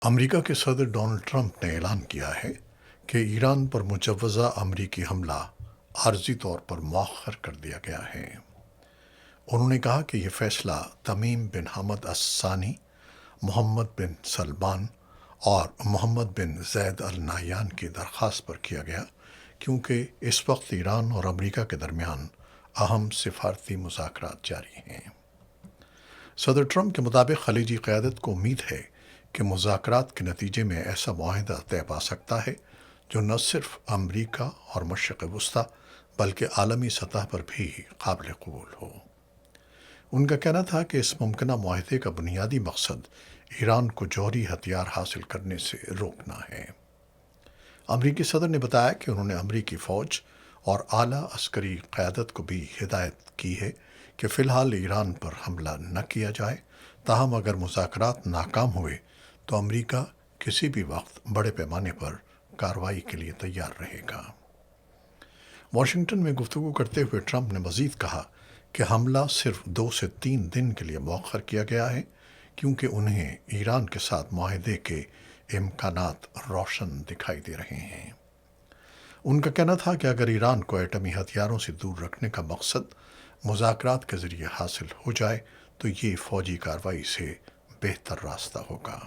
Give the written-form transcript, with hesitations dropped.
امریکہ کے صدر Donald Trump نے اعلان کیا ہے کہ ایران پر مجوزہ امریکی حملہ عارضی طور پر مؤخر کر دیا گیا ہے۔ انہوں نے کہا کہ یہ فیصلہ تمیم بن حمد الثانی، محمد بن سلمان اور محمد بن زید ال نہیان کی درخواست پر کیا گیا، کیونکہ اس وقت ایران اور امریکہ کے درمیان اہم سفارتی مذاکرات جاری ہیں۔ صدر ٹرمپ کے مطابق خلیجی قیادت کو امید ہے کہ مذاکرات کے نتیجے میں ایسا معاہدہ طے پا سکتا ہے جو نہ صرف امریکہ اور مشرق وسطی بلکہ عالمی سطح پر بھی قابل قبول ہو۔ ان کا کہنا تھا کہ اس ممکنہ معاہدے کا بنیادی مقصد ایران کو جوہری ہتھیار حاصل کرنے سے روکنا ہے۔ امریکی صدر نے بتایا کہ انہوں نے امریکی فوج اور اعلیٰ عسکری قیادت کو بھی ہدایت کی ہے کہ فی الحال ایران پر حملہ نہ کیا جائے، تاہم اگر مذاکرات ناکام ہوئے تو امریکہ کسی بھی وقت بڑے پیمانے پر کارروائی کے لیے تیار رہے گا۔ واشنگٹن میں گفتگو کرتے ہوئے ٹرمپ نے مزید کہا کہ حملہ صرف 2 سے 3 دن کے لیے مؤخر کیا گیا ہے، کیونکہ انہیں ایران کے ساتھ معاہدے کے امکانات روشن دکھائی دے رہے ہیں۔ ان کا کہنا تھا کہ اگر ایران کو ایٹمی ہتھیاروں سے دور رکھنے کا مقصد مذاکرات کے ذریعے حاصل ہو جائے تو یہ فوجی کارروائی سے بہتر راستہ ہوگا۔